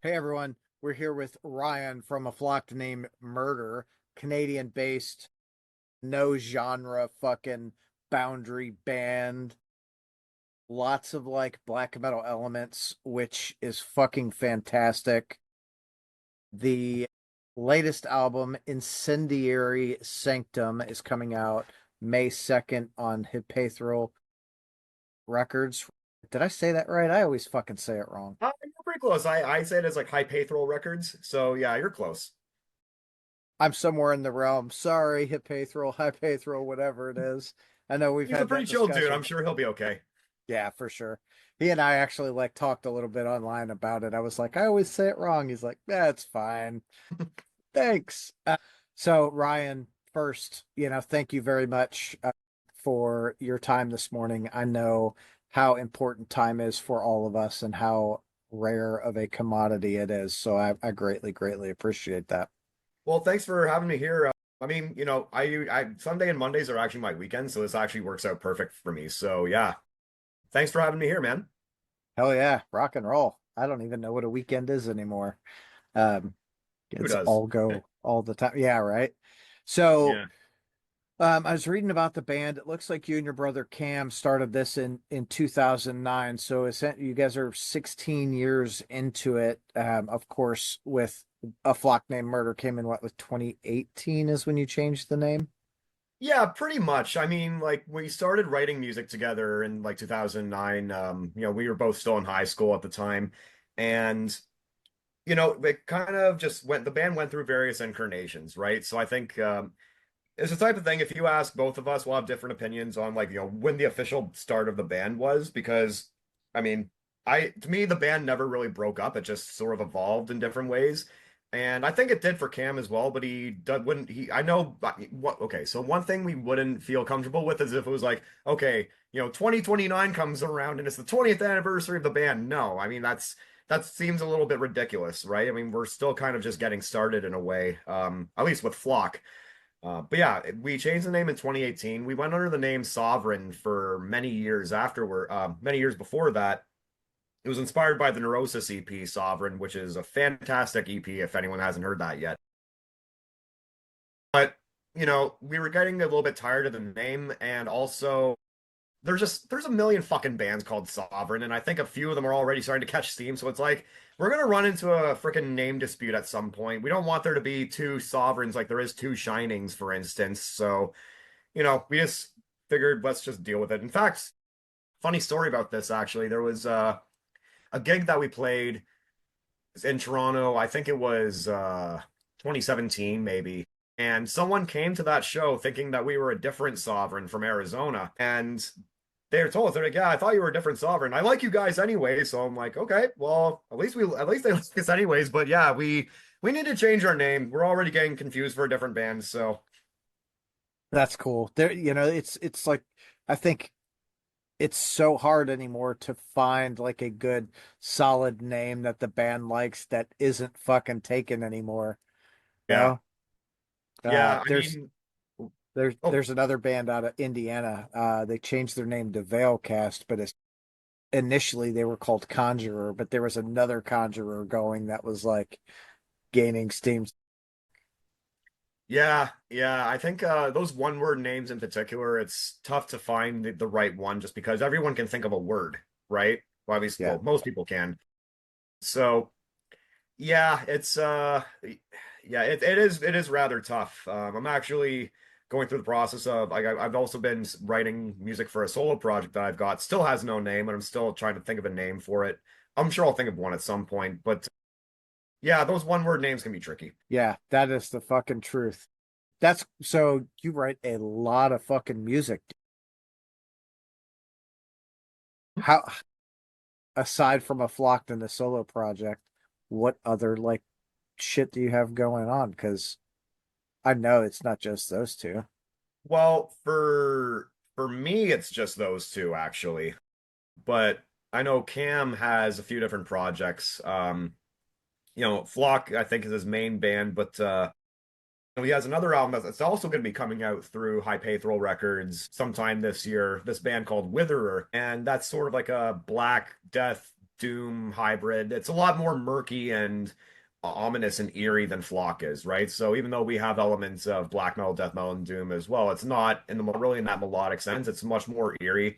Hey everyone, we're here with Ryan from a flock named Murder, Canadian based, no genre fucking boundary band. Lots of like black metal elements, which is fucking fantastic. The latest album, Incendiary Sanctum, is coming out May 2nd on Hypaethral Records. Did I say that right? I always fucking say it wrong. You're pretty close. I say it as like Hypaethral Records. So yeah, you're close. I'm somewhere in the realm. Sorry, Hypaethral, whatever it is. I know we've He's a had pretty that chill dude. I'm discussion. sure he'll be okay. Yeah, for sure. He and I actually like talked a little bit online about it. I was like, I always say it wrong. He's like, that's fine. Thanks. So Ryan, first, thank you very much for your time this morning. I know how important time is for all of us and how rare of a commodity it is. So I greatly, greatly appreciate that. Well, thanks for having me here. I mean, I Sunday and Mondays are actually my weekends, so this actually works out perfect for me. So yeah, thanks for having me here, man. Hell yeah, rock and roll. I don't even know what a weekend is anymore. Um, Who it's does? all go all the time. Yeah, right. So, Yeah. I was reading about the band. It looks like you and your brother Cam started this in 2009. So you guys are 16 years into it. Of course, with A Flock Named Murder came in what with 2018 is when you changed the name. Yeah, pretty much. I mean, like we started writing music together in like 2009. We were both still in high school at the time. And it kind of just the band went through various incarnations, right? So I think it's the type of thing, if you ask both of us, we'll have different opinions on like, when the official start of the band was, because I mean, to me, the band never really broke up. It just sort of evolved in different ways. And I think it did for Cam as well, but wouldn't I know what okay, so one thing we wouldn't feel comfortable with is if it was like, okay, 2029 comes around and it's the 20th anniversary of the band. No, I mean that seems a little bit ridiculous, right? I mean, we're still kind of just getting started in a way, at least with Flock. But yeah, we changed the name in 2018. We went under the name Sovereign for many years afterward, many years before that. It was inspired by the Neurosis EP Sovereign, which is a fantastic EP if anyone hasn't heard that yet. But, we were getting a little bit tired of the name, and also there's a million fucking bands called Sovereign, and I think a few of them are already starting to catch steam. So it's like we're gonna run into a freaking name dispute at some point. We don't want there to be two Sovereigns like there is two Shinings, for instance. So, we just figured let's just deal with it. In fact, funny story about this actually. There was a gig that we played in Toronto. I think it was 2017 maybe. And someone came to that show thinking that we were a different Sovereign from Arizona. And they were told us, they're like, yeah, I thought you were a different Sovereign. I like you guys anyway. So I'm like, okay, well, at least they like us anyways. But yeah, we need to change our name. We're already getting confused for a different band. So That's cool. There, it's like I think it's so hard anymore to find like a good solid name that the band likes that isn't fucking taken anymore. You yeah. know? Yeah. I There's mean, there's oh, there's another band out of Indiana. They changed their name to Veilcast, but initially they were called Conjurer, but there was another Conjurer going that was like gaining steam. yeah. Yeah. I think those one word names in particular, it's tough to find the right one just because everyone can think of a word, right? Well, at least, Yeah. well, most people can. So yeah, it is rather tough. I'm actually going through the process of I've also been writing music for a solo project that I've got. Still has no name, and I'm still trying to think of a name for it. I'm sure I'll think of one at some point, but yeah, those one word names can be tricky. Yeah, that is the fucking truth. That's so you write a lot of fucking music. How aside from a Flocked in the solo project, what other like shit do you have going on? Because I know it's not just those two. Well, for me, it's just those two actually, but I know Cam has a few different projects. Flock I think is his main band, but he has another album that's also going to be coming out through Hypaethral Records sometime this year. This band called Witherer, and that's sort of like a black death doom hybrid. It's a lot more murky and ominous and eerie than Flock is, right? So even though we have elements of black metal, death metal, and doom as well, it's not in the really in that melodic sense. It's much more eerie.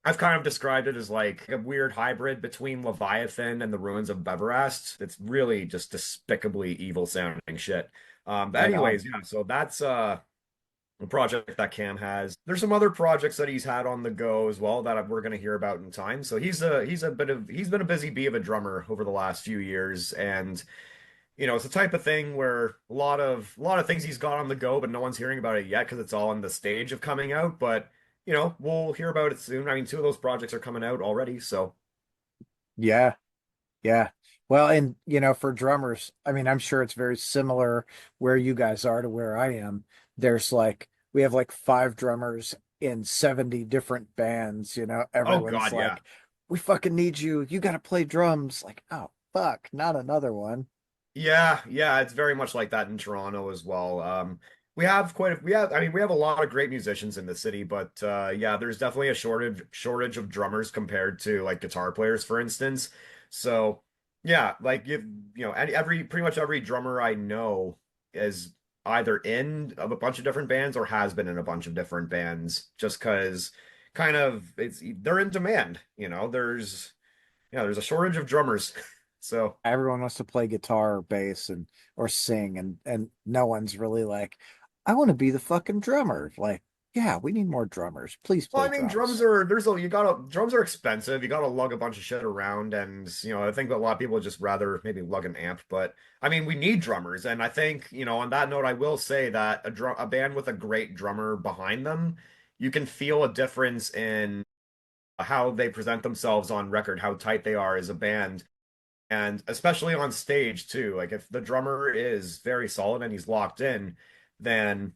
I've kind of described it as like a weird hybrid between Leviathan and the ruins of Beverast. It's really just despicably evil sounding shit. But Right on. anyways, yeah, so that's a project that Cam has. There's some other projects that he's had on the go as well that we're going to hear about in time. So he's been a busy bee of a drummer over the last few years, and it's the type of thing where a lot of things he's got on the go, but no one's hearing about it yet because it's all in the stage of coming out. But we'll hear about it soon. I mean, two of those projects are coming out already, so Yeah. Yeah. Well, and for drummers, I mean, I'm sure it's very similar where you guys are to where I am. There's like we have like five drummers in 70 different bands, oh everyone's God, yeah. like, we fucking need you. You got to play drums. Like, oh, fuck, not another one. Yeah, yeah, it's very much like that in Toronto as well. We have I mean, we have a lot of great musicians in the city, but yeah, there's definitely a shortage of drummers compared to like guitar players, for instance. So, yeah, like every pretty much every drummer I know is either in of a bunch of different bands or has been in a bunch of different bands just because kind of they're in demand, there's a shortage of drummers. So, Everyone wants to play guitar or bass and or sing and no one's really like, I want to be the fucking drummer. Like, yeah, we need more drummers. Please well, play I mean, drums. drums are expensive. You gotta lug a bunch of shit around, and I think that a lot of people would just rather maybe lug an amp. But I mean, we need drummers, and I think on that note, I will say that a band with a great drummer behind them, you can feel a difference in how they present themselves on record, how tight they are as a band, and especially on stage too. Like if the drummer is very solid and he's locked in, then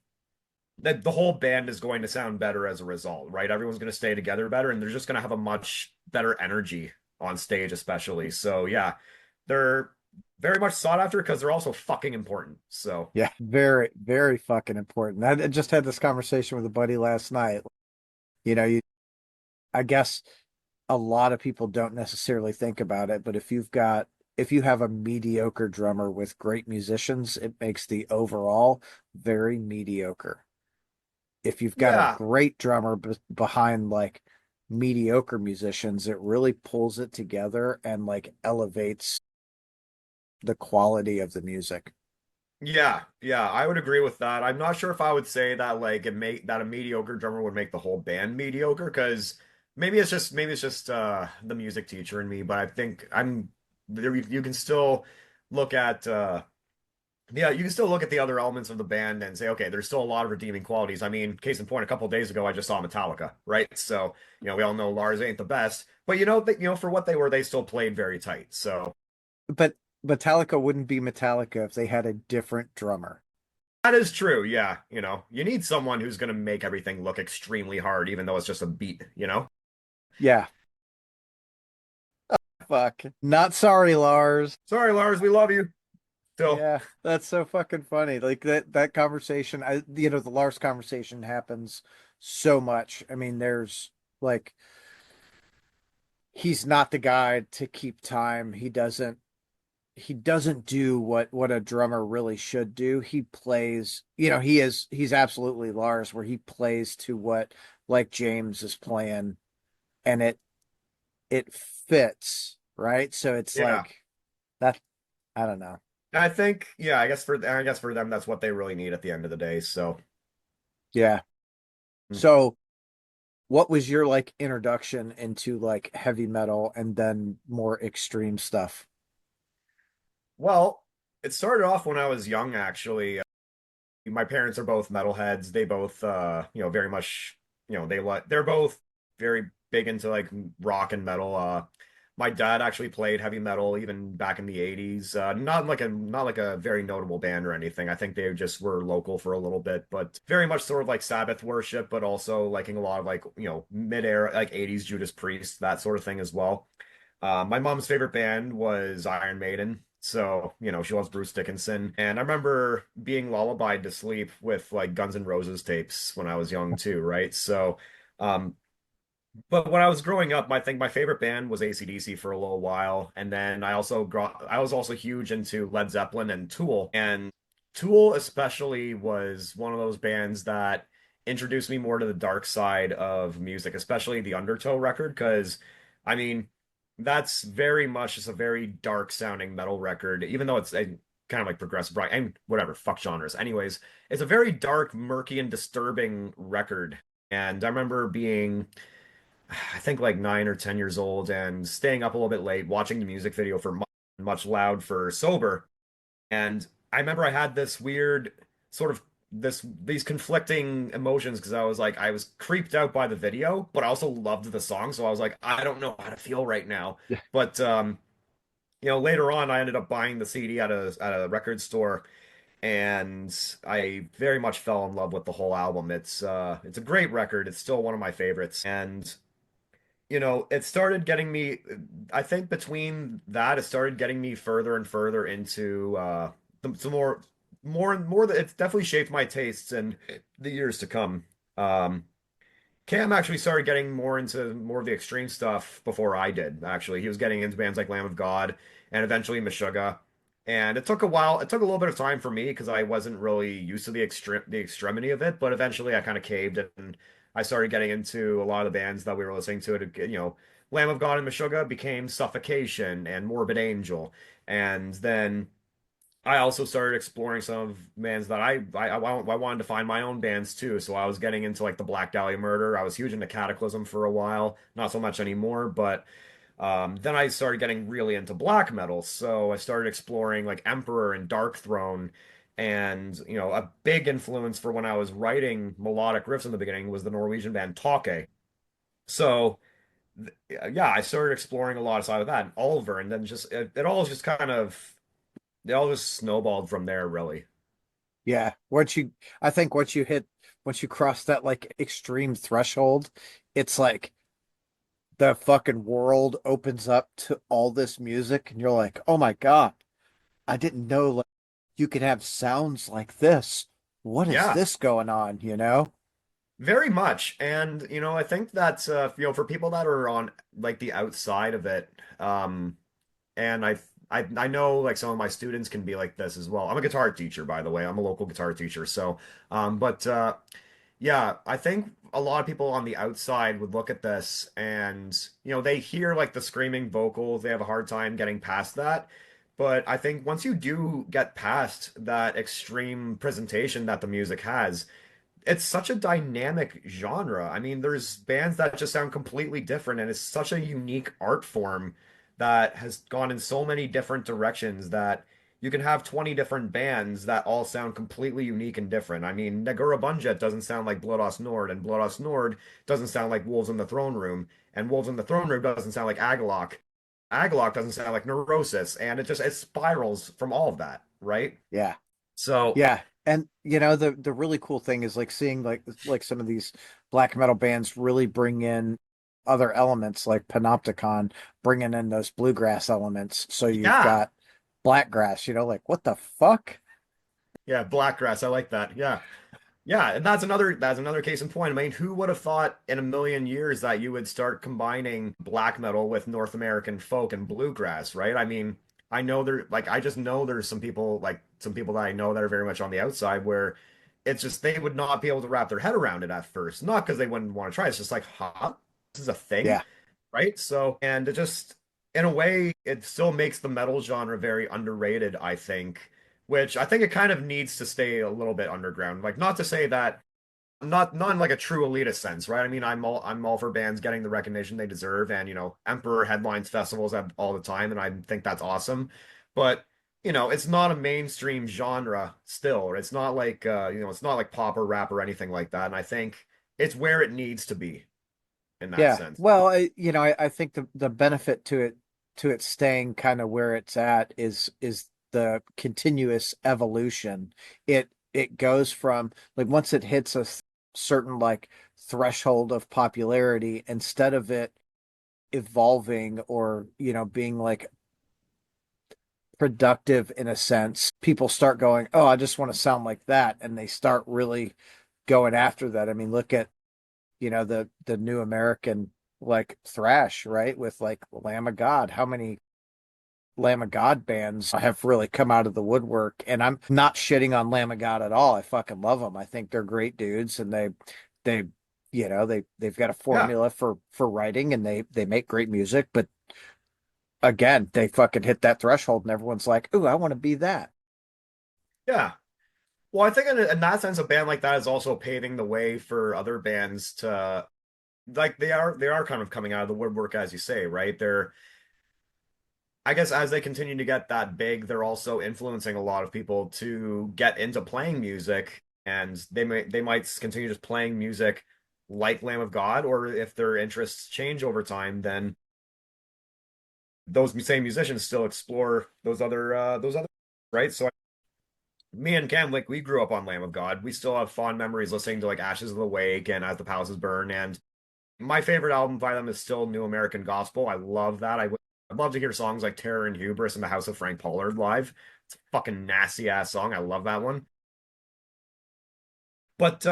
that the whole band is going to sound better as a result, right? Everyone's going to stay together better and they're just going to have a much better energy on stage, especially. So, yeah, they're very much sought after because they're also fucking important. So, Yeah, very, very fucking important. I just had this conversation with a buddy last night. You I guess a lot of people don't necessarily think about it, but if you have a mediocre drummer with great musicians, it makes the overall very mediocre. If you've got a yeah, great drummer behind like mediocre musicians, it really pulls it together and like elevates the quality of the music. yeah, I would agree with that. I'm not sure if I would say that like it make that a mediocre drummer would make the whole band mediocre because maybe it's just the music teacher in me, but I think I'm there you can still look at yeah, you can still look at the other elements of the band and say, okay, there's still a lot of redeeming qualities. I mean, case in point, a couple of days ago, I just saw Metallica, right? So, we all know Lars ain't the best, but for what they were, they still played very tight. So But Metallica wouldn't be Metallica if they had a different drummer. that is true. Yeah, you need someone who's going to make everything look extremely hard, even though it's just a beat. Yeah, fuck. Not sorry, Lars. Sorry, Lars, we love you. Still, Yeah, that's so fucking funny. Like that conversation, the Lars conversation happens so much. I mean, there's like he's not the guy to keep time. He doesn't do what a drummer really should do. He plays, he's absolutely Lars where he plays to what like James is playing and it fits, right? So it's yeah. like that I don't know. I think, yeah, I guess for them, that's what they really need at the end of the day. So, Yeah. hmm. So what was your like introduction into like heavy metal and then more extreme stuff? Well, it started off when I was young, actually. My parents are both metalheads. They both very much, they're both very big into like rock and metal. My dad actually played heavy metal even back in the 80s. Not like a very notable band or anything. I think they just were local for a little bit, but very much sort of like Sabbath worship, but also liking a lot of like, mid-era like 80s Judas Priest, that sort of thing as well. My mom's favorite band was Iron Maiden. So, she loves Bruce Dickinson. And I remember being lullabied to sleep with like Guns N' Roses tapes when I was young too, right? So, um, But when I was growing up, I think my favorite band was AC/DC for a little while, and then I was also huge into Led Zeppelin and Tool, and Tool especially was one of those bands that introduced me more to the dark side of music, especially the Undertow record, because I mean that's very much just a very dark sounding metal record, even though it's a kind of like progressive rock and whatever, fuck genres. Anyways, it's a very dark, murky, and disturbing record, and I remember being I think like 9 or 10 years old and staying up a little bit late watching the music video for Much Loud for Sober. And I remember I had this weird sort of these conflicting emotions because I was creeped out by the video, but I also loved the song. So I was like, I don't know how to feel right now. Yeah. But later on I ended up buying the CD at a record store and I very much fell in love with the whole album. It's a great record. It's still one of my favorites. And it started getting me, I think between that, it started getting me further and further into some more that it's definitely shaped my tastes in the years to come. Um, Cam actually started getting more into more of the extreme stuff before I did, actually. He was getting into bands like Lamb of God and eventually Meshuggah. And it took a while, it took a little bit of time for me because I wasn't really used to the extremity of it, but eventually I kind of caved and I started getting into a lot of the bands that we were listening to. Lamb of God and Meshuggah became Suffocation and Morbid Angel. And then I also started exploring some of bands that I wanted to find my own bands too. So I was getting into like the Black Dahlia Murder. I was huge into Cataclysm for a while, not so much anymore. But then I started getting really into black metal. So I started exploring like Emperor and Dark Throne. And a big influence for when I was writing melodic riffs in the beginning was the Norwegian band Tåke. So yeah, I started exploring a lot aside of that and Oliver, and then it all just kind of it all just snowballed from there, really. Yeah. I think once you cross that like extreme threshold, it's like the fucking world opens up to all this music and you're like, oh my God, I didn't know like you could have sounds like this. What is Yeah, this going on, you know? very much. And I think that for people that are on like the outside of it, and I know like some of my students can be like this as well. I'm a guitar teacher, by the way. I'm a local guitar teacher. So, but yeah, I think a lot of people on the outside would look at this and, they hear like the screaming vocals, they have a hard time getting past that. But I think once you do get past that extreme presentation that the music has, it's such a dynamic genre. I mean, there's bands that just sound completely different, and it's such a unique art form that has gone in so many different directions that you can have 20 different bands that all sound completely unique and different. I mean, Negurabunjet doesn't sound like Blood Nord, and Blood Nord doesn't sound like Wolves in the Throne Room, and Wolves in the Throne Room doesn't sound like Agalok. Agalok doesn't sound like Neurosis, and it spirals from all of that, right? Yeah. So, Yeah. And the really cool thing is like seeing like some of these black metal bands really bring in other elements like Panopticon bringing in those bluegrass elements. So you've yeah. got blackgrass, like what the fuck? Yeah, blackgrass. I like that. Yeah. Yeah, and that's another case in point. I mean, who would have thought in a million years that you would start combining black metal with North American folk and bluegrass, right? I mean, I just know there's some people that I know that are very much on the outside where it's just they would not be able to wrap their head around it at first. Not because they wouldn't want to try. It's just like, huh? This is a thing, Yeah. right? So, and it just, in a way, it still makes the metal genre very underrated, I think, which I think it kind of needs to stay a little bit underground. Like, not to say that, not in like a true elitist sense, right? I mean, I'm all for bands getting the recognition they deserve, and Emperor headlines festivals all the time, and I think that's awesome. But it's not a mainstream genre still. It's not like it's not like pop or rap or anything like that. And I think it's where it needs to be in that Yeah. sense. Well, I think the benefit to it staying kind of where it's at is the continuous evolution. It goes from like once it hits a certain like threshold of popularity, instead of it evolving or being like productive in a sense, people start going, "Oh, I just want to sound like that," and they start really going after that. I mean, look at the new American like thrash, right? With like Lamb of God. How many Lamb of God bands have really come out of the woodwork? And I'm not shitting on Lamb of God at all. I fucking love them. I think they're great dudes, and they, they've got a Yeah, formula for writing, and they make great music. But again, they fucking hit that threshold, and everyone's like, "Ooh, I want to be that." yeah. Well, I think in that sense, a band like that is also paving the way for other bands to like they are kind of coming out of the woodwork, as you say, right? They're I guess as they continue to get that big, they're also influencing a lot of people to get into playing music, and they might continue just playing music like Lamb of God, or if their interests change over time, then those same musicians still explore those other right. So me and Cam, like we grew up on Lamb of God. We still have fond memories listening to like Ashes of the Wake and As the Palaces Burn. And my favorite album by them is still New American Gospel. I love that. I'd love to hear songs like Terror and Hubris and The House of Frank Pollard live. It's a fucking nasty ass song. I love that one. But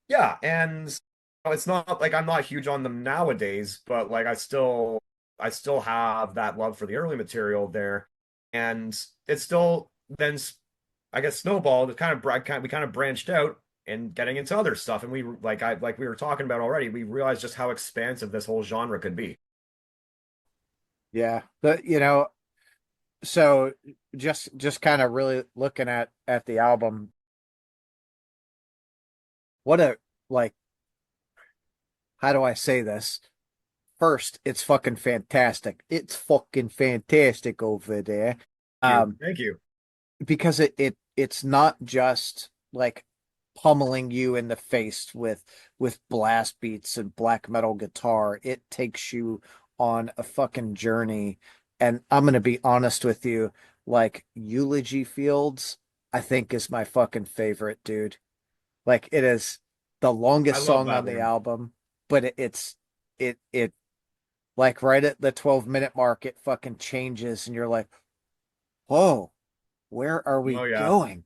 yeah, and it's not like I'm not huge on them nowadays, but like I still have that love for the early material there. And it's still then I guess snowballed. It we kind of branched out and getting into other stuff, and like we were talking about already, we realized just how expansive this whole genre could be. Yeah, but so just kind of really looking at the album, what a like, how do I say this? First, it's fucking fantastic. It's fucking fantastic over there. Um, Thank you. because it's not just like pummeling you in the face with blast beats and black metal guitar. It takes you on a fucking journey. And I'm gonna be honest with you, like Eulogy Fields, I think is my fucking favorite, dude. Like it is the I longest love song that on the one. album, but it like right at the 12-minute mark, it fucking changes, and you're like, whoa, where are we Oh yeah. going?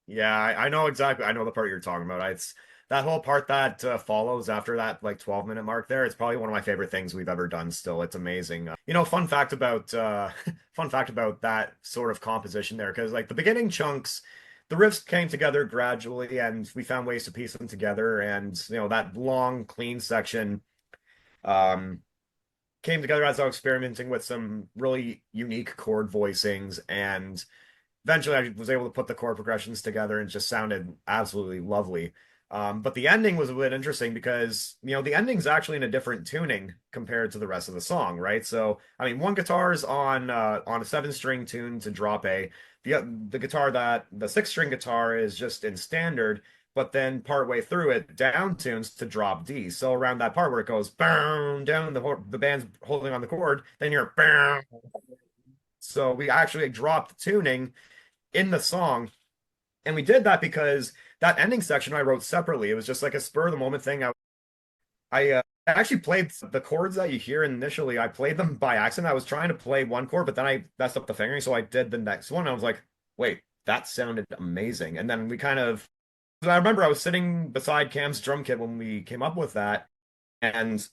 Yeah, I know exactly. I know the part you're talking about. It's that whole part that follows after that like 12-minute mark there. It's probably one of my favorite things we've ever done still. It's amazing. Fun fact about fun fact about that sort of composition there, because like the beginning chunks, the riffs came together gradually and we found ways to piece them together, and that long clean section um came together as I was experimenting with some really unique chord voicings, and eventually I was able to put the chord progressions together and it just sounded absolutely lovely. But the ending was a bit interesting because, the ending's actually in a different tuning compared to the rest of the song, right? So, I mean, one guitar's on a seven-string tune to drop A. The six-string guitar is just in standard, but then partway through it down tunes to drop D. So around that part where it goes boom down, the band's holding on the chord, then you're boom. So we actually dropped the tuning in the song. And we did that because that ending section I wrote separately. It was just like a spur of the moment thing. I actually played the chords that you hear initially. I played them by accident. I was trying to play one chord, but then I messed up the fingering, so I did the next one. I was like, wait, that sounded amazing. And then we kind of, I remember I was sitting beside Cam's drum kit when we came up with that, and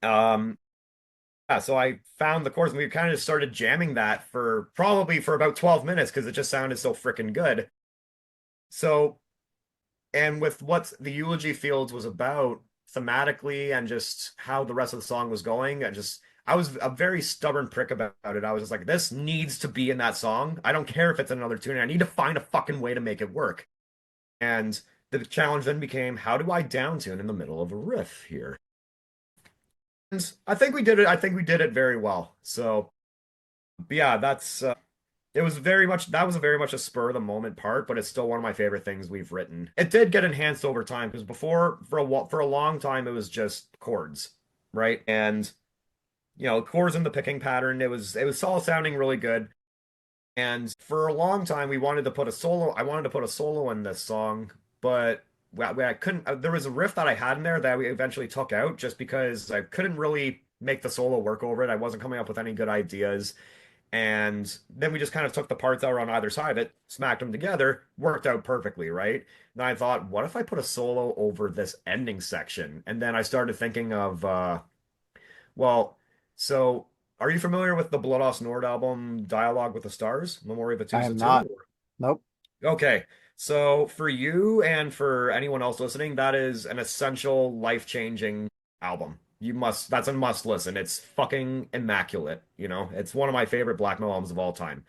um, yeah, so I found the chords and we kind of just started jamming that for probably for about 12 minutes because it just sounded so freaking good. So, and with what the Eulogy Fields was about thematically and just how the rest of the song was going, I was a very stubborn prick about it. I was just like, this needs to be in that song. I don't care if it's another tune. I need to find a fucking way to make it work. And the challenge then became, how do I downtune in the middle of a riff here? And I think we did it. I think we did it very well. So, but yeah, that's it was very much that was a very much a spur of the moment part, but it's still one of my favorite things we've written. It did get enhanced over time because before for a long time it was just chords, right? And chords in the picking pattern. It was all sounding really good. And for a long time we wanted to put a solo. I wanted to put a solo in this song, but I couldn't. There was a riff that I had in there that we eventually took out just because I couldn't really make the solo work over it. I wasn't coming up with any good ideas. And then we just kind of took the parts that were on either side of it, smacked them together, worked out perfectly, right? And I thought, what if I put a solo over this ending section? And then I started thinking of, well, so are you familiar with the Blood Off Nord album, Dialogue with the Stars, Memory of I Atusa am not. 2? Nope. Okay. So for you and for anyone else listening, that is an essential life-changing album. That's a must listen. It's fucking immaculate, you know? It's one of my favorite black metal albums of all time.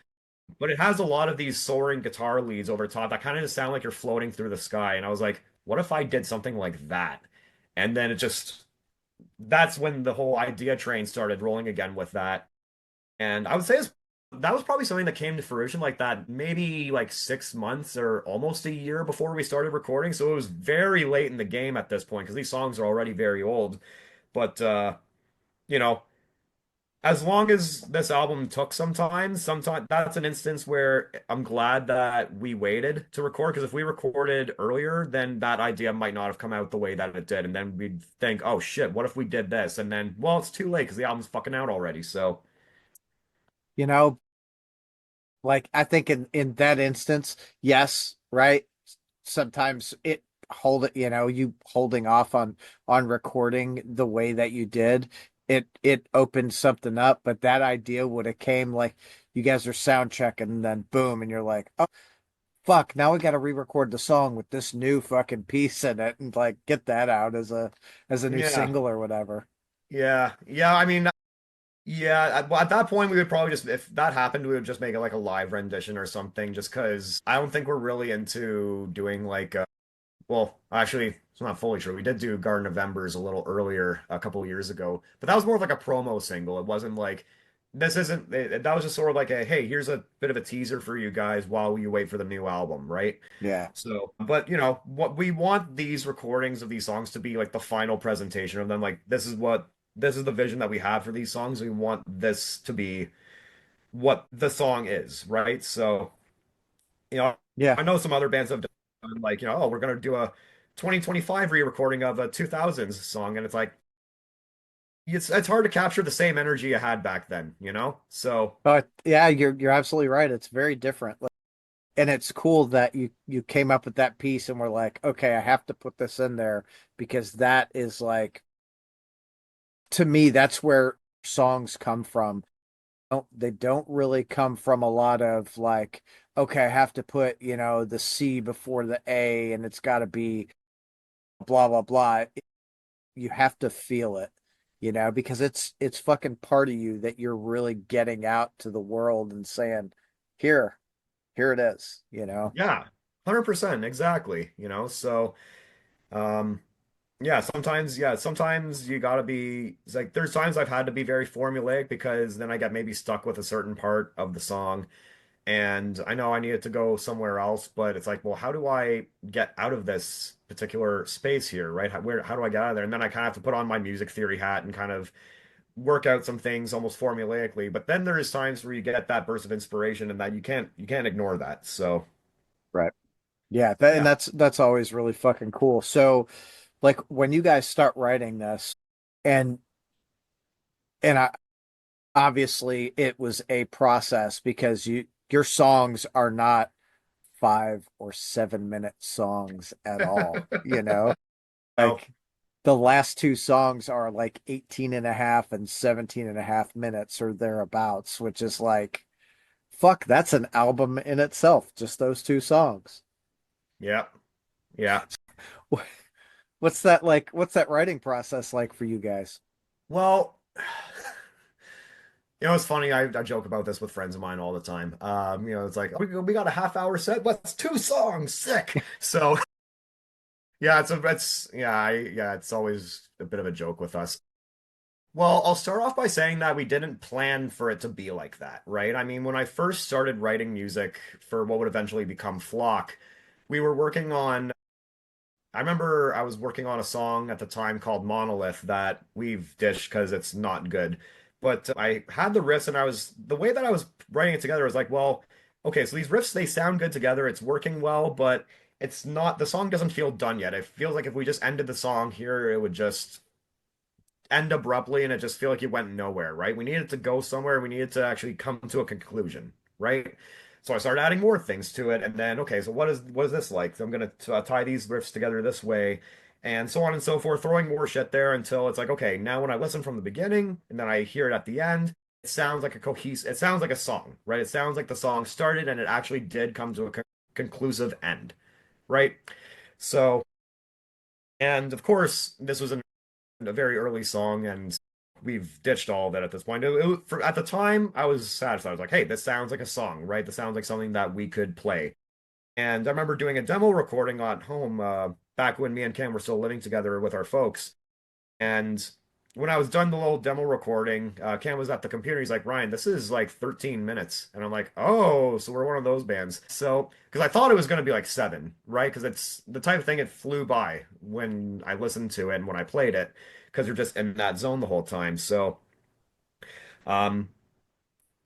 But it has a lot of these soaring guitar leads over top that kind of just sound like you're floating through the sky. And I was like, what if I did something like that? And then that's when the whole idea train started rolling again with that. And I would say that was probably something that came to fruition like that, maybe like 6 months or almost a year before we started recording. So it was very late in the game at this point because these songs are already very old. But you know, as long as this album took some time, sometimes that's an instance where I'm glad that we waited to record because if we recorded earlier, then that idea might not have come out the way that it did. And then we'd think, oh shit, what if we did this? And then, well, it's too late because the album's fucking out already. So, You know, like I think in that instance, yes, right? Sometimes it hold it, you holding off on recording the way that you did, it opened something up, but that idea would have came like you guys are sound checking and then boom, and you're like, oh fuck, now we got to re-record the song with this new fucking piece in it and like get that out as a new yeah. single or whatever. Yeah, yeah. I mean, yeah. At that point, we would probably just, if that happened, we would just make it like a live rendition or something. Just because I don't think we're really into doing like, well, actually, it's not fully true. We did do Garden of Embers a little earlier, a couple of years ago, but that was more of like a promo single. It wasn't like this isn't. That was just sort of like a, hey, here's a bit of a teaser for you guys while you wait for the new album, right? Yeah. So, but you know, what we want these recordings of these songs to be like the final presentation of them. Like, this is the vision that we have for these songs. We want this to be what the song is, right? So, you know, Yeah. I know some other bands have done like, you know, oh, we're gonna do a 2025 re-recording of a 2000s song, and it's like it's hard to capture the same energy you had back then, you know? So, But yeah, you're absolutely right. It's very different. And it's cool that you came up with that piece and we're like, okay, I have to put this in there because that is like, to me, that's where songs come from. They don't really come from a lot of like, okay, I have to put, the C before the A and it's got to be blah blah blah. You have to feel it, because it's fucking part of you that you're really getting out to the world and saying, here it is. yeah, 100%, exactly, you know? So, um sometimes you gotta be, it's like there's times I've had to be very formulaic because then I get maybe stuck with a certain part of the song and I know I need it to go somewhere else, but it's like, well, how do I get out of this particular space here, right? How do I get out of there? And then I kind of have to put on my music theory hat and kind of work out some things almost formulaically. But then there's times where you get that burst of inspiration and that you can't ignore that. So Right. Yeah, and yeah. that's always really fucking cool. So, like when you guys start writing this, and I obviously it was a process because your songs are not 5 or 7 minute songs at all, No. like the last two songs are like 18 and a half and 17 and a half minutes or thereabouts, which is like, fuck, that's an album in itself, just those two songs. Yeah. Yeah. What's that like? What's that writing process like for you guys? Well, you know, it's funny. I joke about this with friends of mine all the time. You know, it's like we got a half-hour set, but it's two songs, sick. So yeah, it's always a bit of a joke with us. Well, I'll start off by saying that we didn't plan for it to be like that, right? I mean, when I first started writing music for what would eventually become Flock, we were working on I remember I was working on a song at the time called Monolith that we've ditched because it's not good. But I had the riffs and the way that I was writing it together was like, well, okay, so these riffs, they sound good together. It's working well, but it's not, the song doesn't feel done yet. It feels like if we just ended the song here, it would just end abruptly and it just feel like you went nowhere, right? We needed to go somewhere. We needed to actually come to a conclusion, right? So I started adding more things to it, and then okay, so what is this like? So I'm gonna tie these riffs together this way, and so on and so forth, throwing more shit there until it's like okay, now when I listen from the beginning and then I hear it at the end, it sounds like a cohesive. It sounds like a song, right? It sounds like the song started and it actually did come to a conclusive end, right? So, and of course, this was a very early song, and we've ditched all of that at this point. At the time, I was satisfied. I was like, hey, this sounds like a song, right? This sounds like something that we could play. And I remember doing a demo recording at home back when me and Cam were still living together with our folks. And when I was done the little demo recording, Cam was at the computer. He's like, Ryan, this is like 13 minutes. And I'm like, oh, so we're one of those bands. So, because I thought it was going to be like seven, right? Because it's the type of thing it flew by when I listened to it and when I played it, because you're just in that zone the whole time. So, um,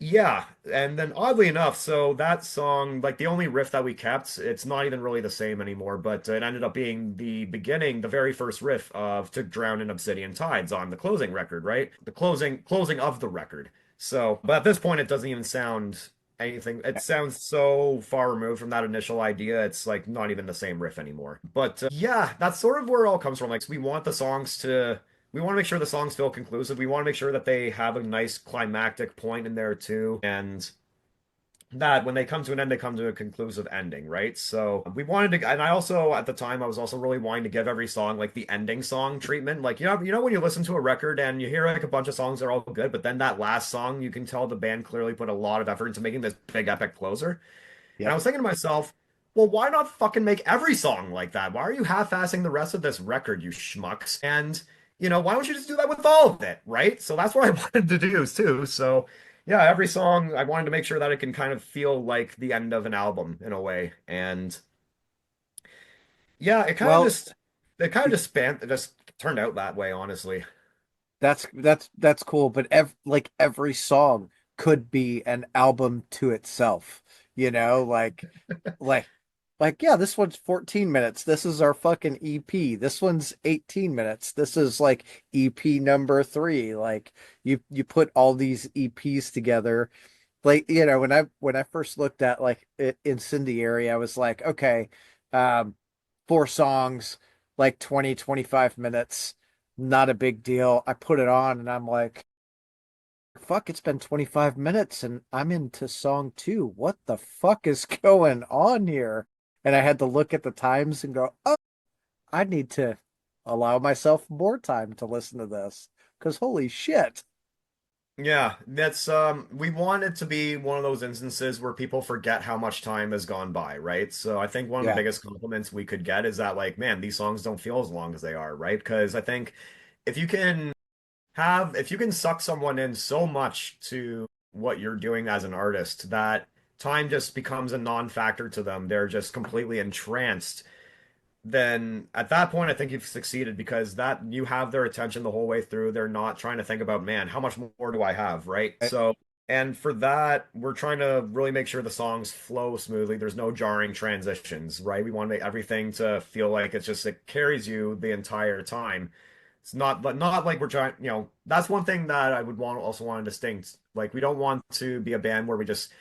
yeah, and then oddly enough, so that song, like the only riff that we kept, it's not even really the same anymore, but it ended up being the beginning, the very first riff of To Drown in Obsidian Tides on the closing record, right? The closing of the record. So, but at this point it doesn't even sound anything. It sounds so far removed from that initial idea. It's like not even the same riff anymore. But yeah, that's sort of where it all comes from. Like we want the songs to we want to make sure the songs feel conclusive. We want to make sure that they have a nice climactic point in there too, and that when they come to an end, they come to a conclusive ending, right? So we wanted to, and I also at the time I was also really wanting to give every song like the ending song treatment. Like you know when you listen to a record and you hear like a bunch of songs that are all good, but then that last song you can tell the band clearly put a lot of effort into making this big epic closer. And I Yep. was thinking to myself, well, why not fucking make every song like that? Why are you half-assing the rest of this record, you schmucks? And, why don't you just do that with all of it, right? So that's what I wanted to do too. So, yeah, every song, I wanted to make sure that it can kind of feel like the end of an album in a way. And yeah, Well, it kind of just it just turned out that way, honestly. that's cool, but like every song could be an album to itself, you know, like yeah, this one's 14 minutes. This is our fucking EP. This one's 18 minutes. This is like EP number 3. Like you put all these EPs together. Like, when I first looked at like Incendiary, I was like, okay, um 4 songs, like 20-25 minutes, not a big deal. I put it on and I'm like, fuck, it's been 25 minutes and I'm into song 2. What the fuck is going on here? And I had to look at the times and go, oh, I need to allow myself more time to listen to this because holy shit. Yeah, that's we want it to be one of those instances where people forget how much time has gone by, right? So I think one of the Yeah. biggest compliments we could get is that like, man, these songs don't feel as long as they are, right? Because I think if you can if you can suck someone in so much to what you're doing as an artist that time just becomes a non-factor to them. They're just completely entranced, then at that point I think you've succeeded because that you have their attention the whole way through. They're not trying to think about, man, how much more do I have, right? So, and for that, we're trying to really make sure the songs flow smoothly. There's no jarring transitions, right? We want to make everything to feel like it carries you the entire time. It's not but not like we're trying, that's one thing that I would want to distinct. Like we don't want to be a band where we just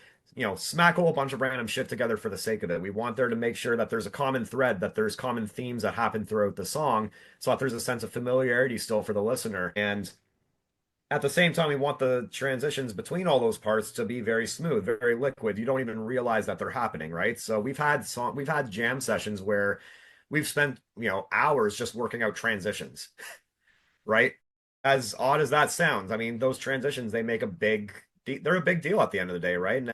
smack a whole bunch of random shit together for the sake of it. We want there to make sure that there's a common thread, that there's common themes that happen throughout the song, so that there's a sense of familiarity still for the listener. And at the same time, we want the transitions between all those parts to be very smooth, very liquid. You don't even realize that they're happening, right? So we've had jam sessions where we've spent, hours just working out transitions, right? As odd as that sounds, I mean, those transitions, they're a big deal at the end of the day, right?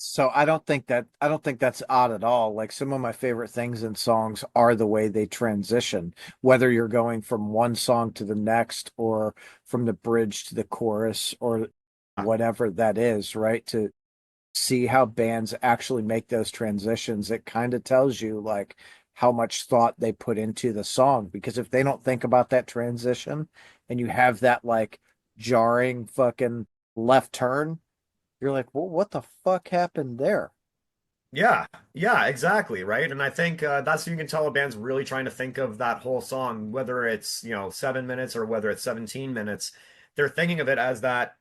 So I don't think that's odd at all. Like some of my favorite things in songs are the way they transition, whether you're going from one song to the next or from the bridge to the chorus or whatever that is, right? To see how bands actually make those transitions, it kind of tells you like how much thought they put into the song. Because if they don't think about that transition and you have that like jarring fucking left turn, you're like, well, what the fuck happened there? Yeah, yeah, exactly, right. And I think that's you can tell a band's really trying to think of that whole song, whether it's 7 minutes or whether it's 17 minutes. They're thinking of it as that.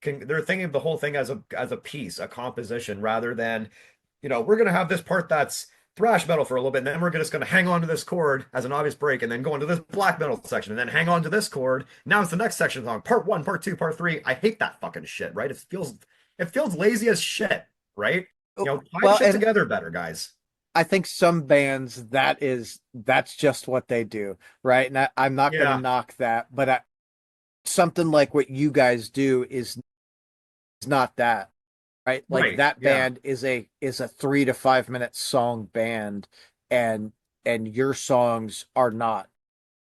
They're thinking of the whole thing as a piece, a composition, rather than we're gonna have this part that's thrash metal for a little bit, and then we're just gonna hang on to this chord as an obvious break, and then go into this black metal section, and then hang on to this chord. Now it's the next section song, part one, part two, part three. I hate that fucking shit, right? It feels lazy as shit, right? Oh, Tie well, shit and together better, guys. I think some bands that's just what they do, right? And I'm not going to Yeah, knock that, but something like what you guys do is not that, right? Like right. that Yeah. band is a 3 to 5 minute song band, and your songs are not.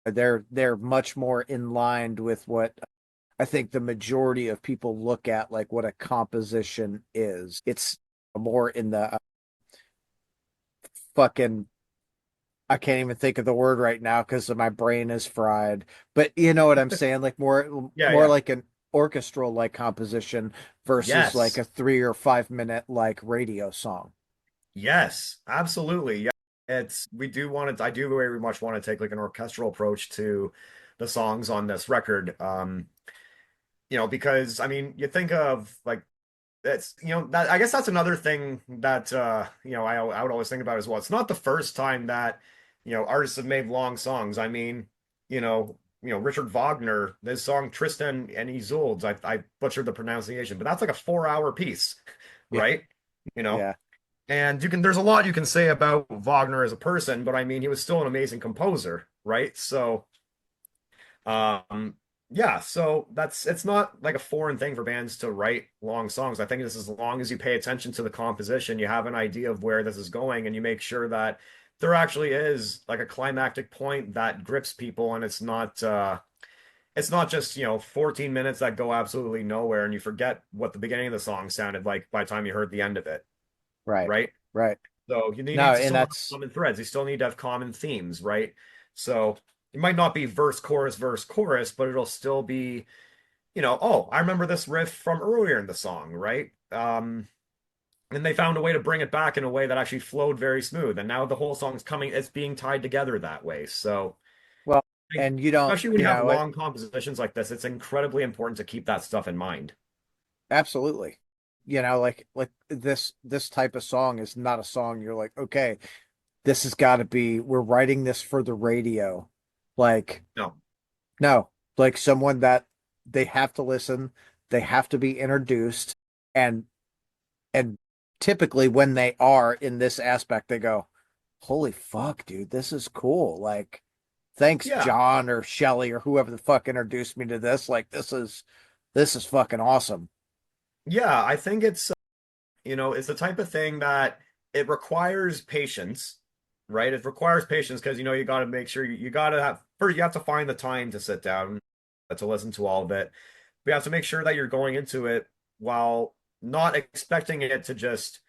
They're much more in line with what I think the majority of people look at, like what a composition is. It's more in the fucking I can't even think of the word right now because my brain is fried. But you know what I'm saying? Like Yeah, more yeah. like an orchestral like composition versus like Yes. a 3 or 5 minute like radio song. Yes, absolutely. Yeah. We do want to I do very much want to take like an orchestral approach to the songs on this record. Because I mean, you think of like that's that I guess that's another thing that I would always think about as well. It's not the first time that artists have made long songs. I mean, Richard Wagner, this song Tristan and Isolde, I butchered the pronunciation, but that's like a 4 hour piece, Yeah, right? You know, yeah, and there's a lot you can say about Wagner as a person, but I mean, he was still an amazing composer, right? So, um, yeah, so it's not like a foreign thing for bands to write long songs. I think this as long as you pay attention to the composition, you have an idea of where this is going, and you make sure that there actually is like a climactic point that grips people, and it's not just 14 minutes that go absolutely nowhere, and you forget what the beginning of the song sounded like by the time you heard the end of it, right, right? right. So you No, need to and still have that's common threads. You still need to have common themes, right? So it might not be verse, chorus, but it'll still be, oh, I remember this riff from earlier in the song, right? And they found a way to bring it back in a way that actually flowed very smooth. And now the whole song's coming, it's being tied together that way. So well, I think, and you don't, especially when you have it long compositions like this, it's incredibly important to keep that stuff in mind. absolutely. Like this type of song is not a song you're like, okay, this has got to be we're writing this for the radio. Like No. no, like someone that they have to listen, they have to be introduced, and and typically when they are in this aspect, they go, "Holy fuck, dude, this is cool!" Like, thanks, Yeah. John or Shelly or whoever the fuck introduced me to this. Like, this is fucking awesome. Yeah, I think it's the type of thing that it requires patience, right? It requires patience because you got to make sure you got to have first you have to find the time to sit down to listen to all of it. We have to make sure that you're going into it while not expecting it to just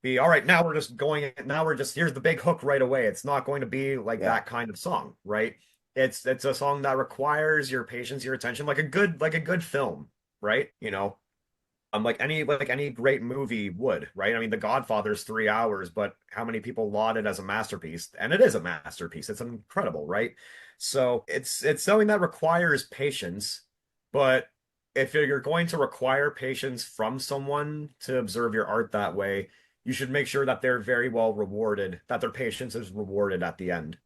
be all right. Now we're just here's the big hook right away. It's not going to be like Yeah, that kind of song, right? It's a song that requires your patience, your attention, like a good film, right? Like any great movie would, right? I mean, The Godfather's 3 hours, but how many people laud it as a masterpiece? And it is a masterpiece. It's incredible, right? So it's something that requires patience, but if you're going to require patience from someone to observe your art that way, you should make sure that they're very well rewarded, that their patience is rewarded at the end.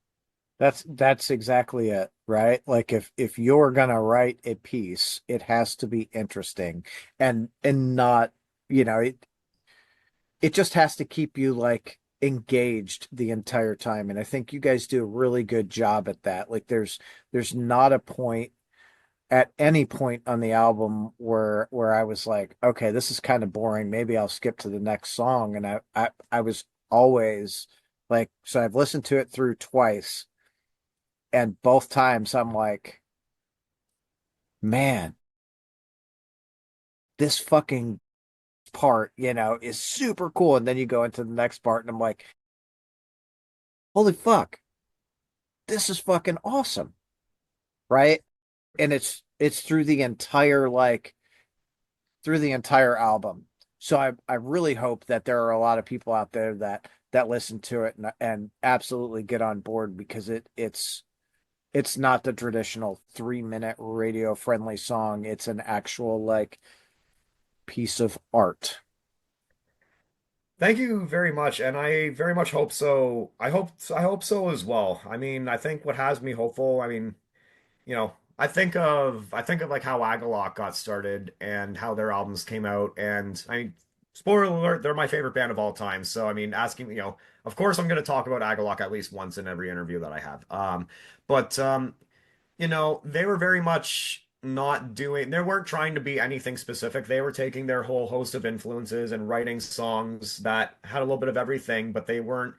that's exactly it, right? Like if you're gonna write a piece, it has to be interesting and not, it just has to keep you like engaged the entire time. And I think you guys do a really good job at that. Like there's not a point at any point on the album where I was like, okay, this is kind of boring. Maybe I'll skip to the next song. And I was always like, so I've listened to it through twice, and both times I'm like, man, this fucking part, is super cool. And then you go into the next part, and I'm like, holy fuck, this is fucking awesome, right? And it's through the entire album. So I really hope that there are a lot of people out there that listen to it and absolutely get on board because it's not the traditional 3 minute radio friendly song. It's an actual like piece of art. Thank you very much, and I very much hope so. I hope so as well. I mean, I think what has me hopeful, I mean, I think of like how Agalloch got started and how their albums came out, and I mean, spoiler alert, they're my favorite band of all time. So I mean, of course I'm going to talk about Agalloch at least once in every interview that I have. But they were very much not doing, they weren't trying to be anything specific. They were taking their whole host of influences and writing songs that had a little bit of everything, but they weren't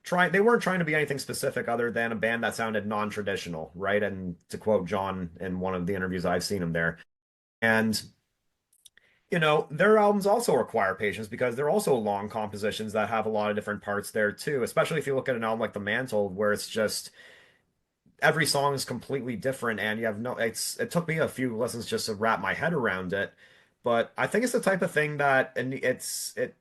trying to be anything specific other than a band that sounded non-traditional, right? And to quote John in one of the interviews I've seen him there. And their albums also require patience because they're also long compositions that have a lot of different parts there too, especially if you look at an album like The Mantle, where it's just every song is completely different and you have no it took me a few listens just to wrap my head around it, but I think it's the type of thing that, and it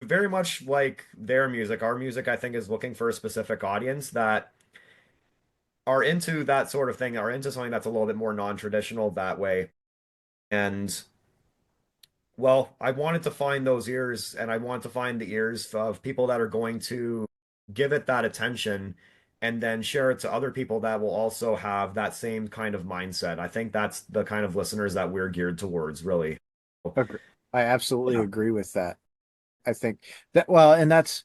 very much like their music, our music I think is looking for a specific audience that are into that sort of thing, are into something that's a little bit more non-traditional that way. And well, I wanted to find those ears, and I want to find the ears of people that are going to give it that attention and then share it to other people that will also have that same kind of mindset. I think that's the kind of listeners that we're geared towards, really. Agre- I absolutely Yeah. agree with that. I think that well, and that's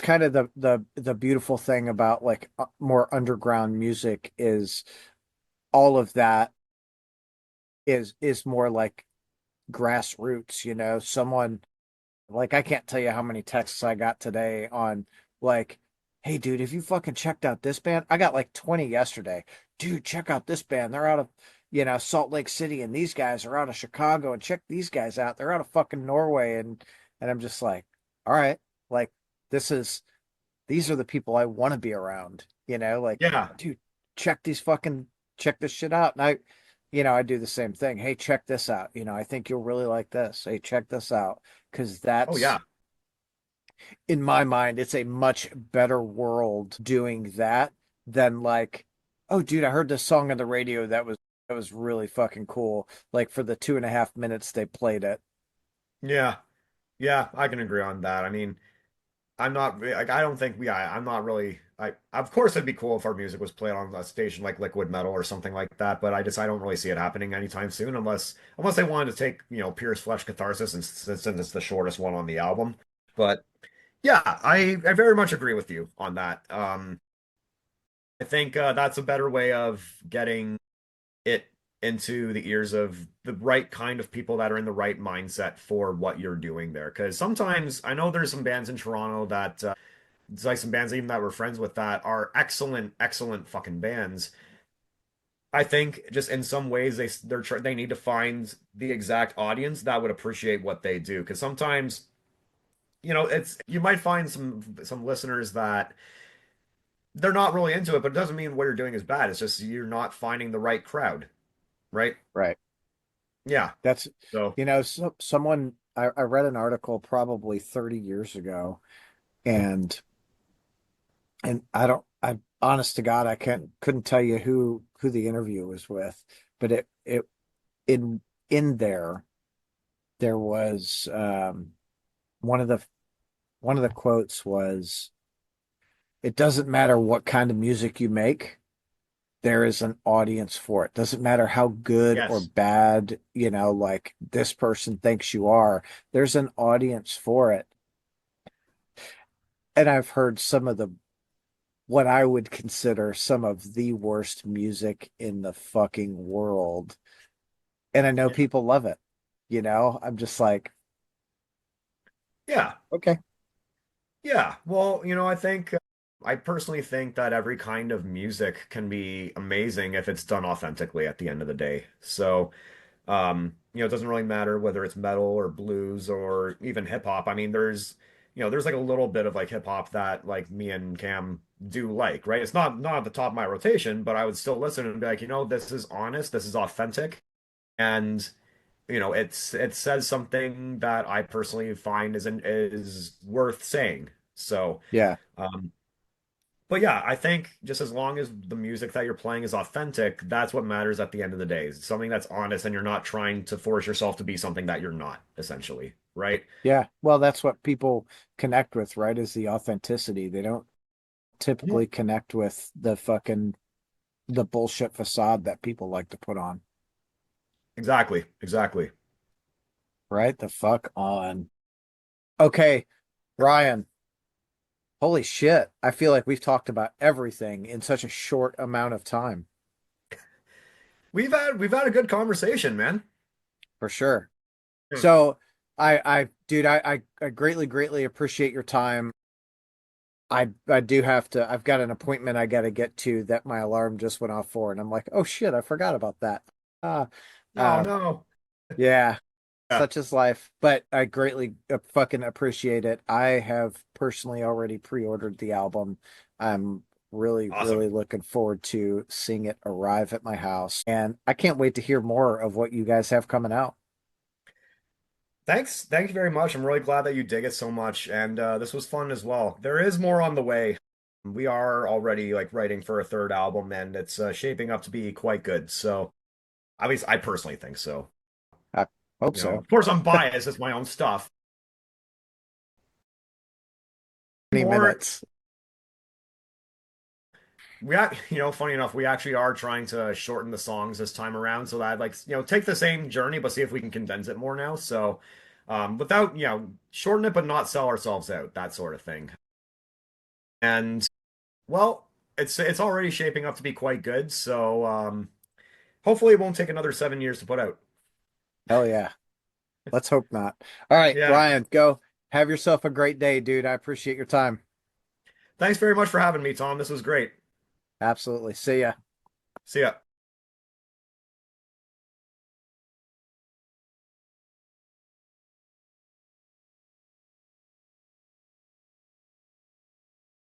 kind of the beautiful thing about like more underground music is all of that is more like grassroots, you know, someone like I can't tell you how many texts I got today on like, hey dude, have you fucking checked out this band? I got like 20 yesterday. Dude, check out this band. They're out of, Salt Lake City and these guys are out of Chicago and check these guys out. They're out of fucking Norway and I'm just like, all right, like this is these are the people I want to be around, like, Yeah. dude, check these fucking check this shit out. And I do the same thing. Hey, check this out. I think you'll really like this. Hey, check this out. Because Oh that's yeah. in my mind, it's a much better world doing that than like, oh, dude, I heard this song on the radio that was really fucking cool. Like for the 2.5 minutes they played it. Yeah. Yeah, I can agree on that. I mean, I'm not like I don't think I'm not really I of course it'd be cool if our music was played on a station like Liquid Metal or something like that, but I don't really see it happening anytime soon unless they wanted to take, Pierce Flesh Catharsis and since it's the shortest one on the album. But yeah, I very much agree with you on that. I think that's a better way of getting it into the ears of the right kind of people that are in the right mindset for what you're doing there. Because sometimes I know there's some bands in Toronto that it's like some bands even that we're friends with that are excellent, excellent fucking bands. I think just in some ways they need to find the exact audience that would appreciate what they do. Because sometimes, it's you might find some listeners that they're not really into it, but it doesn't mean what you're doing is bad. It's just you're not finding the right crowd, right? Right. Yeah. That's, So someone, I read an article probably 30 years ago and I honest to God, I couldn't tell you who the interview was with, but it in there was one of the one of the quotes was, "It doesn't matter what kind of music you make, there is an audience for it. Doesn't matter how good or yes. bad, like this person thinks you are, there's an audience for it." And I've heard some of the what I would consider some of the worst music in the fucking world. And I know Yeah. people love it. I'm just like, Yeah. okay, Yeah. Well, I personally think that every kind of music can be amazing if it's done authentically at the end of the day. So, it doesn't really matter whether it's metal or blues or even hip hop. I mean, there's like a little bit of like hip hop that like me and Cam do like, right? It's not at the top of my rotation, but I would still listen and be like, this is honest, this is authentic. And it says something that I personally find is worth saying. So, Yeah. um, but yeah, I think just as long as the music that you're playing is authentic, that's what matters at the end of the day. It's something that's honest and you're not trying to force yourself to be something that you're not, essentially, right? Yeah. Well, that's what people connect with, right? Is the authenticity. They don't Mhm. typically connect with the bullshit facade that people like to put on, Exactly, exactly. right? The fuck on. Okay, Ryan, holy shit. I feel like we've talked about everything in such a short amount of time, We've had a good conversation, man. for sure. Hmm. So dude, I greatly appreciate your time. I do have to, I've got an appointment I got to get to that my alarm just went off for, and I'm like, oh shit, I forgot about that. Uh, Oh uh, no. yeah, Yeah, such is life, but I greatly fucking appreciate it. I have personally already pre-ordered the album. I'm awesome. really looking forward to seeing it arrive at my house, and I can't wait to hear more of what you guys have coming out. Thank you very much. I'm really glad that you dig it so much, and this was fun as well. There is more on the way. We are already like writing for a third album, and it's shaping up to be quite good. So, at least I personally think so. I hope so. Of course, I'm biased. It's my own stuff. 20 More, minutes. funny enough, we actually are trying to shorten the songs this time around, so that I'd like, take the same journey, but see if we can condense it more now. So, without, shorten it, but not sell ourselves out, that sort of thing. And well, it's already shaping up to be quite good. So hopefully it won't take another 7 years to put out. Hell yeah. Let's hope not. All right, Yeah. Ryan, go have yourself a great day, dude. I appreciate your time. Thanks very much for having me, Tom. This was great. Absolutely. See ya. See ya.